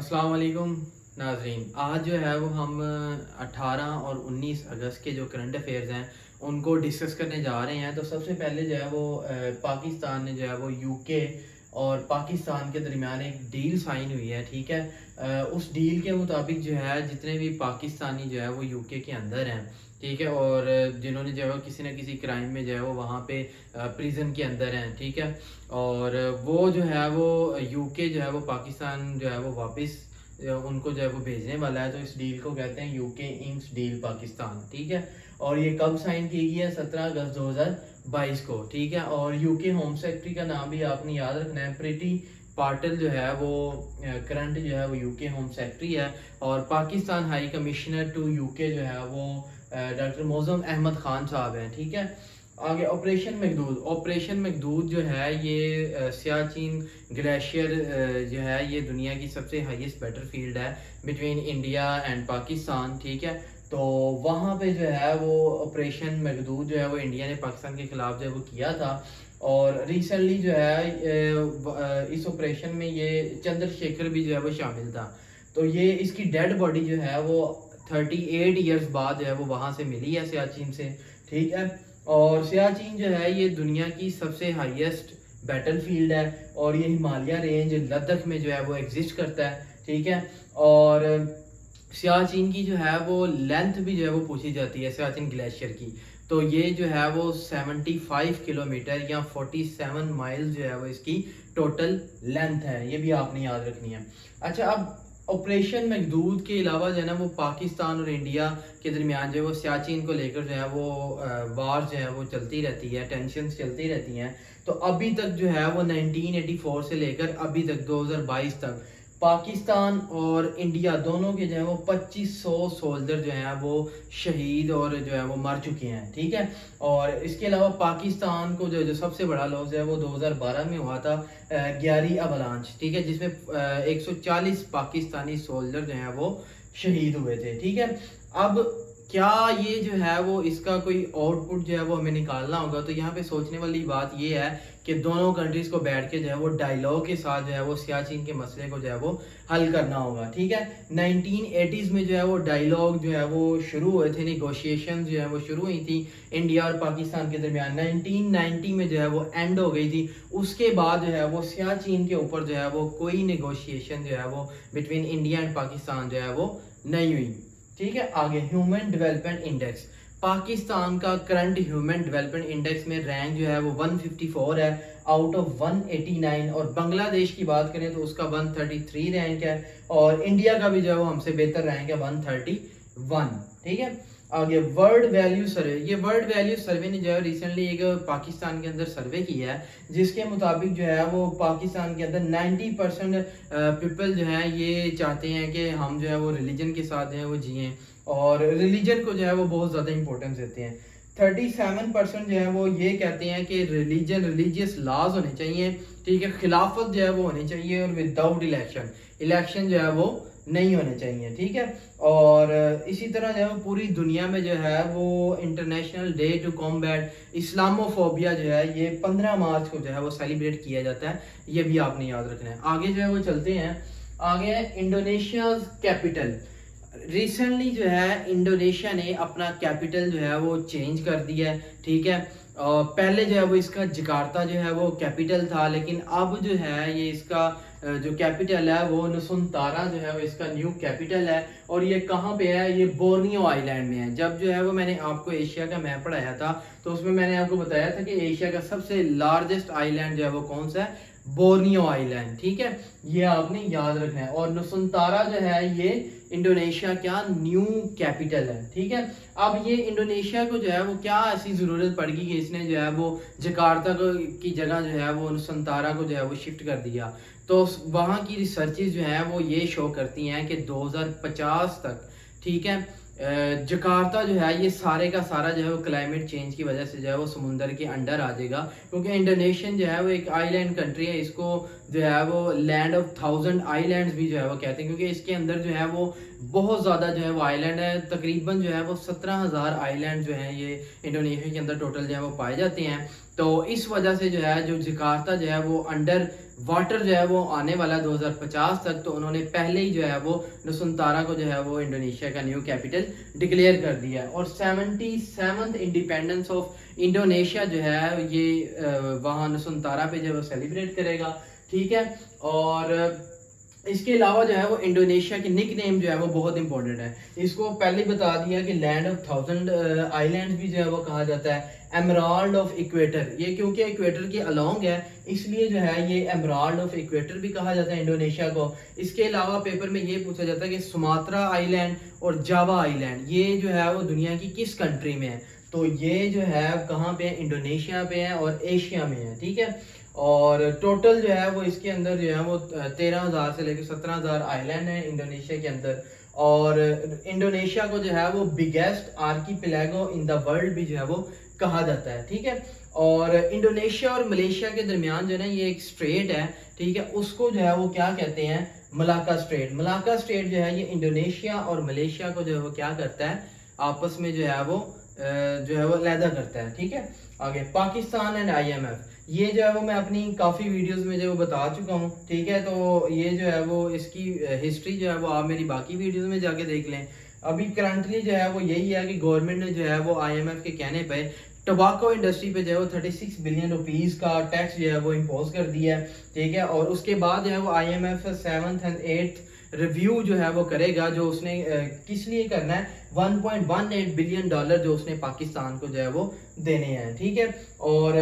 अस्सलाम वालेकुम नाजरीन। आज जो है वो हम 18 और 19 अगस्त के जो करंट अफेयर्स हैं उनको डिस्कस करने जा रहे हैं। तो सबसे पहले जो है वो पाकिस्तान ने जो है वो यूके और पाकिस्तान के दरमियान एक डील साइन हुई है, ठीक है। उस डील के मुताबिक जो है जितने भी पाकिस्तानी जो है वो यूके के अंदर हैं, ठीक है, और जिन्होंने जो है वो किसी न किसी क्राइम में जो है वो वहाँ पे प्रिजन के अंदर हैं, ठीक है, और वो जो है वो यूके जो है वो पाकिस्तान जो है वो वापस उनको जो है वो भेजने वाला है। तो इस डील को कहते हैं यूके इंक्स डील पाकिस्तान, ठीक है। और ये कब साइन की गई है? 17 अगस्त 2022 को, ठीक है। और यूके होम सेक्रेटरी का नाम भी आपने याद रखना है, प्रीति पाटिल जो है वो करंट जो है वो यूके होम सेक्रेटरी है। और Pakistan high commissioner to UK जो है वो डॉक्टर मौजम अहमद खान साहब हैं, ठीक है। आगे ऑपरेशन मकदूद जो है ये सियाचिन ग्लेशियर जो है ये दुनिया की सबसे हाईएस्ट बैटलफील्ड है बिटवीन इंडिया एंड पाकिस्तान, ठीक है। तो वहाँ पे जो है वो ऑपरेशन मकदूद जो है वो इंडिया ने पाकिस्तान के खिलाफ जो है वो किया था। और रिसेंटली जो है इस ऑपरेशन में ये चंद्रशेखर भी जो है वो शामिल था। तो ये इसकी डेड बॉडी जो है वो 38 ईयर्स बाद जो है वो वहाँ से मिली है सियाचिन से, ठीक है। और सियाचिन जो है ये दुनिया की सबसे हाईएस्ट बैटलफील्ड है और ये हिमालय रेंज लद्दाख में जो है वो एग्जिस्ट करता है, ठीक है। और सियाचिन की जो है वो लेंथ भी जो है वो पूछी जाती है सियाचिन ग्लेशियर की। तो ये जो है वो 75 किलोमीटर या 47 माइल जो है वो इसकी टोटल लेंथ है, ये भी आपने याद रखनी है। अच्छा, अब ऑपरेशन मकदूद के अलावा जो है ना वो पाकिस्तान और इंडिया के दरमियान जो है वो सियाचिन को लेकर जो है वो वार जो है वो चलती रहती है, टेंशन चलती रहती हैं। तो अभी तक जो है वो 1984 से लेकर अभी तक 2022 तक पाकिस्तान और इंडिया दोनों के जो है वो 2500 सोल्जर जो हैं वो शहीद और जो है वो मर चुके हैं, ठीक है। और इसके अलावा पाकिस्तान को जो सबसे बड़ा लॉस है वो 2012 में हुआ था, ग्यारी अवलांच, ठीक है, जिसमें 140 पाकिस्तानी सोल्जर जो हैं वो शहीद हुए थे, ठीक है। अब क्या ये जो है वो इसका कोई आउटपुट जो है वो हमें निकालना होगा। तो यहाँ पे सोचने वाली बात ये है कि दोनों कंट्रीज को बैठ के जो है वो डायलॉग के साथ जो है वो सियाचिन के मसले को जो है वो हल करना होगा, ठीक है। 1980s में जो है वो डायलॉग जो है वो शुरू हुए थे, निगोशिएशन जो है वो शुरू हुई थी इंडिया और पाकिस्तान के दरमियान। 1990 में जो है वो एंड हो गई थी। उसके बाद जो है वो सियाचिन के ऊपर जो है वो कोई निगोशिएशन जो है वो बिटवीन इंडिया एंड पाकिस्तान जो है वो नहीं हुई, ठीक है। आगे ह्यूमन डेवलपमेंट इंडेक्स, पाकिस्तान का करंट ह्यूमन डेवलपमेंट इंडेक्स में रैंक जो है वो 154 है आउट ऑफ 189। और बांग्लादेश की बात करें तो उसका 133 रैंक है और इंडिया का भी जो है वो हमसे बेहतर रैंक है 131, ठीक है। आगे वर्ल्ड वैल्यू सर्वे, ये वर्ल्ड वैल्यू सर्वे ने जो है रिसेंटली एक पाकिस्तान के अंदर सर्वे किया है जिसके मुताबिक जो है वो पाकिस्तान के अंदर 90% पीपल जो है ये चाहते हैं कि हम जो है वो रिलीजन के साथ जो है वो जिएं और रिलीजन को जो है वो बहुत ज़्यादा इंपॉर्टेंस देते हैं। 37% जो है वो ये कहते हैं कि रिलीजियस लॉज होने चाहिए, ठीक है, खिलाफत जो है वो होनी चाहिए और विदाउट इलेक्शन जो है वो नहीं होने चाहिए, ठीक है। और इसी तरह जो है पूरी दुनिया में जो है वो international day to combat Islamophobia जो है ये 15 मार्च को जो है वो सेलिब्रेट किया जाता है, ये भी आपने याद रखना है। आगे जो है वो चलते हैं, आगे इंडोनेशिया कैपिटल। रिसेंटली जो है इंडोनेशिया ने अपना कैपिटल जो है वो चेंज कर दिया है, ठीक है। पहले जो है वो इसका जकार्ता जो है वो कैपिटल था, लेकिन अब जो है ये इसका जो कैपिटल है वो नुसुंतारा जो है वो इसका न्यू कैपिटल है। और ये कहाँ पे है? ये बोर्नियो आइलैंड में है। जब जो है वो मैंने आपको एशिया का मैप पढ़ाया था तो उसमें मैंने आपको बताया था कि एशिया का सबसे लार्जेस्ट आइलैंड जो है वो कौन सा है? बोर्नियो आइलैंड, ठीक है, ये आपने याद रखना है। और नुसुंतारा जो है ये इंडोनेशिया का न्यू कैपिटल है, ठीक है। अब ये इंडोनेशिया को जो है वो क्या ऐसी ज़रूरत पड़ गई कि इसने जो है वो जकार्ता को की जगह जो है वो नुसुंतारा को जो है वो शिफ्ट कर दिया। तो वहाँ की रिसर्चेज जो है वो ये शो करती हैं कि 2050 तक, ठीक है, जकार्ता जो है ये सारे का सारा जो है वो क्लाइमेट चेंज की वजह से जो है वो समुंदर के अंडर आ जाएगा। क्योंकि इंडोनेशियन जो है वो एक आइलैंड कंट्री है, इसको जो है वो लैंड ऑफ 1000 आइलैंड्स भी जो है वो कहते हैं, क्योंकि इसके अंदर जो है वो बहुत ज़्यादा जो है वो आइलैंड है। तकरीबन जो है वो 17,000 आइलैंड जो हैं ये इंडोनेशिया के अंदर टोटल जो है वो पाए जाते हैं। तो इस वजह से जो है जो जकार्ता जो है वो अंडर वाटर जो है वो आने वाला 2050 तक, तो उन्होंने पहले ही जो है वो नुसंतारा को जो है वो इंडोनेशिया का न्यू कैपिटल डिक्लेयर कर दिया है। और 77th इंडिपेंडेंस ऑफ इंडोनेशिया जो है ये वहाँ नुसंतारा पे जो है वो सेलिब्रेट करेगा, ठीक है। और इसके अलावा जो है वो इंडोनेशिया की निक नेम जो है वो बहुत इंपॉर्टेंट है। इसको पहले बता दिया कि लैंड ऑफ 1000 आइलैंड्स भी जो है वो कहा जाता है, एमराल्ड ऑफ इक्वेटर, ये क्योंकि इक्वेटर के अलोंग है इसलिए जो है ये एमराल्ड ऑफ इक्वेटर भी कहा जाता है इंडोनेशिया को। इसके अलावा पेपर में ये पूछा जाता है कि सुमात्रा आइलैंड और जावा आइलैंड ये जो है वो दुनिया की किस कंट्री में है, तो ये जो है कहाँ पे है, इंडोनेशिया पे है और एशिया में है, ठीक है। और टोटल जो है वो इसके अंदर जो है वो 13,000 से लेकर 17,000 आइलैंड है इंडोनेशिया के अंदर। और इंडोनेशिया को जो है वो biggest archipelago in the world भी जो है वो कहा जाता है, ठीक है। और इंडोनेशिया और मलेशिया के दरमियान जो है ना ये एक स्ट्रेट है, ठीक है, उसको जो है वो क्या कहते हैं, मलाक्का स्ट्रेट। मलाक्का स्ट्रेट जो है ये इंडोनेशिया और मलेशिया को जो है वो क्या करता है, आपस में जो है वो अलहदा करता है, ठीक है। आगे पाकिस्तान एंड IMF, ये जो है वो मैं अपनी काफ़ी वीडियोस में जो बता चुका हूँ, ठीक है। तो ये जो है वो इसकी हिस्ट्री जो है वो आप मेरी बाकी वीडियोस में जाके देख लें। अभी करंटली जो है वो यही है कि गवर्नमेंट ने जो है वो IMF के कहने पे टोबाको इंडस्ट्री पे जो है वो 36 बिलियन रुपीस का टैक्स जो है वो इम्पोज कर दिया है, ठीक है। और उसके बाद जो है वो IMF 7th and 8th review जो है वो करेगा, जो उसने किस लिए करना है, 1.18 बिलियन डॉलर जो उसने पाकिस्तान को जो है वो देने हैं, ठीक है। और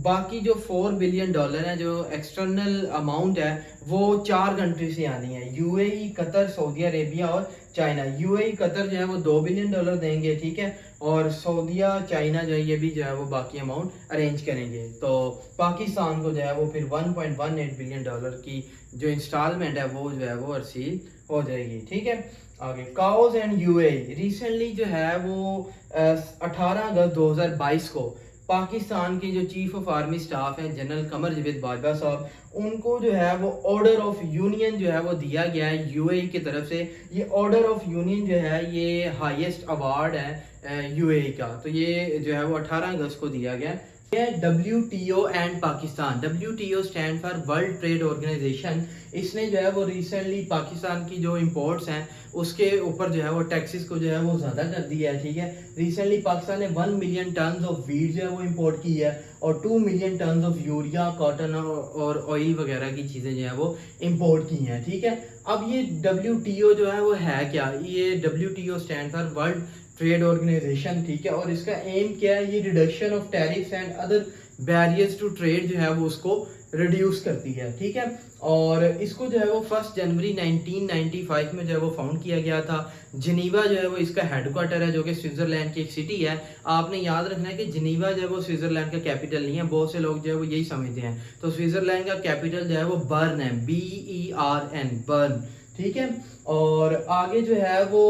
बाकी जो 4 बिलियन डॉलर है जो एक्सटर्नल अमाउंट है वो 4 कंट्री से आनी है, UAE, कतर, सऊदी अरेबिया और चाइना। UAE कतर जो है वो 2 बिलियन डॉलर देंगे, ठीक है। और सऊदिया चाइना जो है ये भी जो है वो बाकी अमाउंट अरेंज करेंगे। तो पाकिस्तान को जो है वो फिर 1.18 बिलियन डॉलर की जो इंस्टॉलमेंट है वो जो है वो रसीद हो जाएगी, ठीक है। आगे काओस एंड UAE, रिसेंटली जो है वो 18 अगस्त 2022 को पाकिस्तान के जो चीफ ऑफ आर्मी स्टाफ है जनरल कमर जावेद बाजवा साहब, उनको जो है वो ऑर्डर ऑफ यूनियन जो है वो दिया गया है UAE की तरफ से। ये ऑर्डर ऑफ यूनियन जो है ये हाईएस्ट अवार्ड है UAE का, तो ये जो है वो 18 अगस्त को दिया गया। WTO and Pakistan, WTO stand for World Trade Organization, इसने जो है वो रिसेंटली पाकिस्तान की जो इंपोर्ट्स हैं उसके ऊपर जो है वो टैक्सेस को जो है वो ज़्यादा कर दिया है, ठीक है। रिसेंटली पाकिस्तान ने 1 मिलियन टन ऑफ वीट जो है वो इम्पोर्ट की है और 2 million ton of urea, cotton और ऑयल वगैरह की चीज़ें जो है वो इम्पोर्ट की हैं, ठीक है। अब ये WTO जो है वो है क्या, ये WTO stand for World Trade Organization, ठीक है। और इसका एम क्या है, ये reduction of tariffs and other barriers to trade जो है वो उसको रिड्यूस करती है, ठीक है। और इसको जो है वो 1 जनवरी 1995 में जो है वो फाउंड किया गया था। जिनीवा जो है वो इसका हेडक्वार्टर है जो कि स्विट्जरलैंड की एक सिटी है। आपने याद रखना है कि जिनीवा जो है वो स्विट्जरलैंड का कैपिटल नहीं है, बहुत से लोग जो है वो यही समझते हैं। तो स्विट्जरलैंड का कैपिटल जो है वो बर्न है, BERN, बर्न, ठीक है। और आगे जो है वो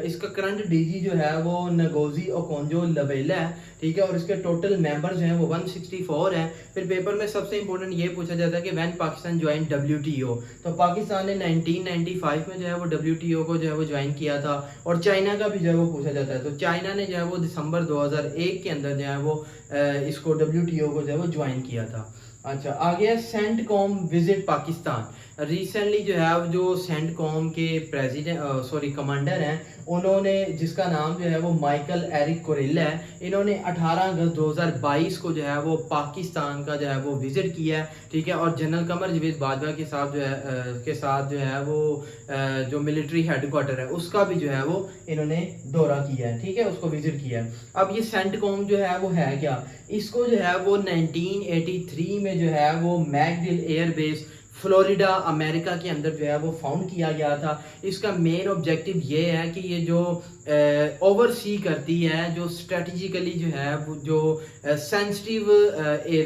इसका करंट DG जो है वो नगोजी ओकोंजो लवेला है, ठीक है। और इसके टोटल मेंबर्स जो हैं वो 164 हैं। फिर पेपर में सबसे इंपॉर्टेंट ये पूछा जाता है कि व्हेन पाकिस्तान ज्वाइन WTO, तो पाकिस्तान ने 1995 में जो है वो WTO को जो है वो ज्वाइन किया था। और चाइना का भी जो है वो पूछा जाता है, तो चाइना ने जो है वो दिसंबर 2001 के अंदर जो है वो इसको WTO को जो है वो ज्वाइन किया था। अच्छा, आगे सेंटकॉम विजिट पाकिस्तान। रिसेंटली जो है जो सेंटकॉम के कमांडर हैं उन्होंने, जिसका नाम जो है वो माइकल एरिक कोरेला है, इन्होंने 18 अगस्त 2022 को जो है वो पाकिस्तान का जो है वो विजिट किया है, ठीक है। और जनरल कमर जावेद बाजवा के साथ जो है वो जो मिलिट्री हेडक्वार्टर है उसका भी जो है वो इन्होंने दौरा किया है, ठीक है, उसको विजिट किया है। अब ये सेंटकॉम जो है वो है क्या, इसको जो है वो 1983 में जो है वो मैकडिल एयरबेस फ्लोरिडा अमेरिका के अंदर जो है वो फाउंड किया गया था। इसका मेन ऑब्जेक्टिव ये है कि ये जो ओवरसी करती है, जो स्ट्रेटजिकली जो है वो जो सेंसिटिव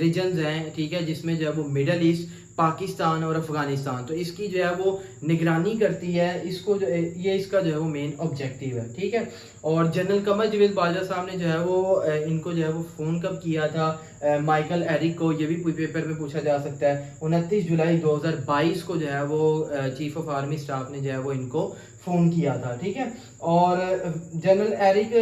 रीजन्स हैं, ठीक है, जिसमें जो है वो मिडल ईस्ट, पाकिस्तान और अफगानिस्तान, तो इसकी जो है वो निगरानी करती है। इसको जो ये इसका जो है वो मेन ऑब्जेक्टिव है, ठीक है। और जनरल कमर जावेद बाजवा साहब ने जो है वो इनको जो है वो फ़ोन कब किया था माइकल एरिक को, ये भी पेपर में पूछा जा सकता है। 29 जुलाई 2022 को जो है वो चीफ ऑफ आर्मी स्टाफ ने जो है वो इनको फ़ोन किया था, ठीक है। और जनरल एरिक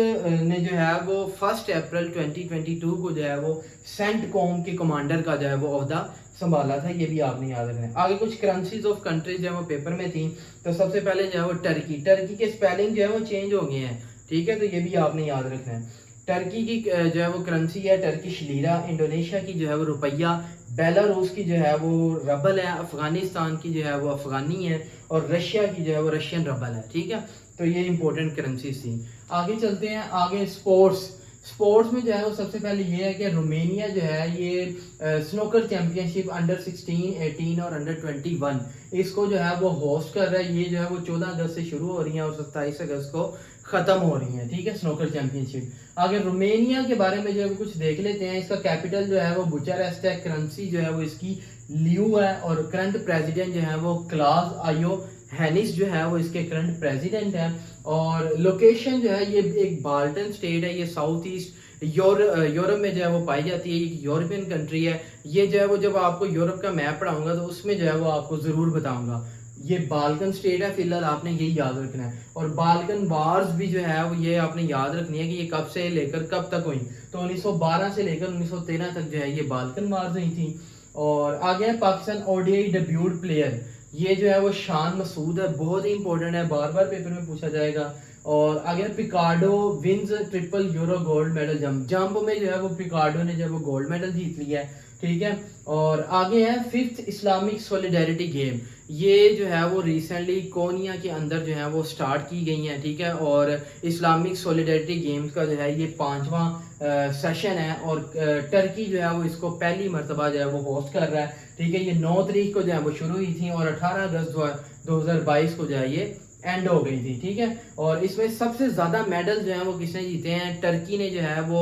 ने जो है वो 1 अप्रैल 2022 को जो है वो सेंट कॉम के कमांडर का जो है वो ओहदा संभाला था, ये भी आपने याद रखना है। आगे कुछ करेंसीज ऑफ कंट्रीज जो है वो पेपर में थी, तो सबसे पहले जो है वो टर्की के स्पेलिंग जो है वो चेंज हो गए हैं, ठीक है, तो ये भी आपने याद रखना है। टर्की की जो है वो करेंसी है टर्किश लीरा, इंडोनेशिया की जो है वो रुपया, बेलारूस की जो है वो रबल है, अफगानिस्तान की जो है वो अफगानी है, और रशिया की जो है वो रशियन रबल है, ठीक है। तो ये इंपॉर्टेंट करेंसीज थी। आगे चलते हैं, आगे स्पोर्ट्स में जो है वो सबसे पहले ये है कि रोमेनिया जो है ये स्नोकर चैंपियनशिप अंडर 16, 18 और अंडर 21 इसको जो है वो होस्ट कर रहा है। ये जो है वो 14 अगस्त से शुरू हो रही है और 27 अगस्त को ख़त्म हो रही है, ठीक है, स्नोकर चैंपियनशिप। आगे रोमेनिया के बारे में जो है वो कुछ देख लेते हैं। इसका कैपिटल जो है वो बुचारेस्ट है, करेंसी जो है वो इसकी लियू है, और करंट प्रेसिडेंट जो है वो क्लास आयो हैनिस जो है वो इसके करंट प्रेसिडेंट हैं। और लोकेशन जो है ये एक बाल्टन स्टेट है, ये साउथ ईस्ट यूरोप में जो है वो पाई जाती है, एक यूरोपियन कंट्री है। ये जो है वो जब आपको यूरोप का मैप पढ़ाऊंगा तो उसमें जो है वो आपको ज़रूर बताऊंगा। ये बाल्कन स्टेट है, फिलहाल आपने यही याद रखना है। और बाल्कन वार्स भी जो है वो ये आपने याद रखनी है कि ये कब से लेकर कब तक हुई। तो 1912 से लेकर 1913 तक जो है ये बाल्कन वार्स हुई थी। और आगे है पाकिस्तान ओडीआई डेब्यूट प्लेयर, ये जो है वो शान मसूद है, बहुत ही इंपॉर्टेंट है, बार बार पेपर में पूछा जाएगा। और आगे Pichardo wins triple Euro gold medal jump में जो है वो पिकार्डो ने जो है वो गोल्ड मेडल जीत लिया है, ठीक है। और आगे है 5th इस्लामिक सॉलिडारिटी गेम, ये जो है वो रिसेंटली कोनिया के अंदर जो है वो स्टार्ट की गई हैं, ठीक है। और इस्लामिक सॉलिडारिटी गेम्स का जो है ये 5वां सेशन है, और टर्की जो है वो इसको पहली मरतबा जो है वो होस्ट कर रहा है, ठीक है। ये 9 तारीख को जो है वो शुरू हुई थी और 18 अगस्त 2022 को जो है ये एंड हो गई थी, ठीक है। और इसमें सबसे ज़्यादा मेडल जो है वो किसने जीते हैं, टर्की ने जो है वो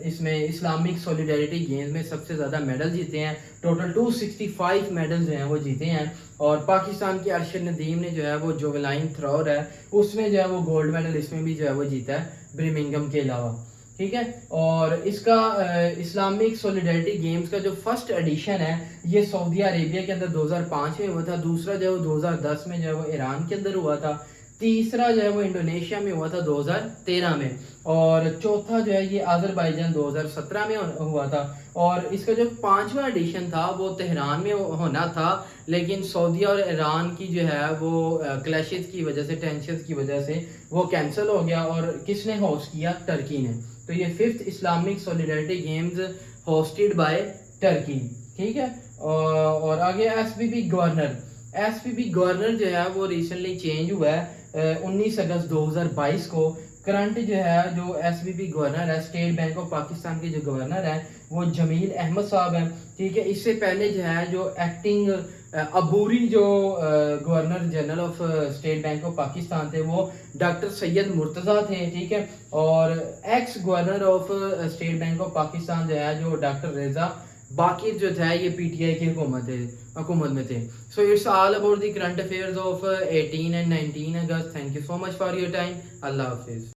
इसमें इस्लामिक सॉलिडारिटी गेम्स में सबसे ज़्यादा मेडल जीते हैं। टोटल 265 मेडल जो हैं वो जीते हैं। और पाकिस्तान के अरशद नदीम ने जो है वो जोवेलाइन थ्रोर है उसमें जो है वो गोल्ड मेडल इसमें भी जो है वो जीता है, ब्रिमिंगम के अलावा, ठीक है। और इसका इस्लामिक सॉलिडारिटी गेम्स का जो फर्स्ट एडिशन है ये सऊदी अरेबिया के अंदर 2005 में हुआ था, दूसरा जो है वो 2010 में जो है वो ईरान के अंदर हुआ था, तीसरा जो है वो इंडोनेशिया में हुआ था 2013 में, और चौथा जो है ये अजरबैजान 2017 में हुआ था। और इसका जो 5वां एडिशन था वो तेहरान में होना था, लेकिन सऊदी और ईरान की जो है वो क्लैशेस की वजह से, टेंशन की वजह से वो कैंसिल हो गया। और किसने होस्ट किया, टर्की ने। तो ये 5th Islamic solidarity games hosted by Turkey, ठीक है। और आगे एसपीपी गवर्नर जो है वो रिसेंटली चेंज हुआ है 19 अगस्त 2022 को। करंट जो है जो एसपीपी गवर्नर है, स्टेट बैंक ऑफ पाकिस्तान के जो गवर्नर है वो जमील अहमद साहब हैं, ठीक है। इससे पहले जो है जो एक्टिंग अबूरी जो governor general of state bank of Pakistan थे वो डॉक्टर सैयद मुर्तज़ा थे, ठीक है। और x governor of state bank of Pakistan जो है जो डॉक्टर रेजा बाकी जो था ये पीटीआई की हुकूमत में थे। So it's all about the current affairs of 18 and 19 August. Thank you so much for your time. अल्लाह हाफिज़।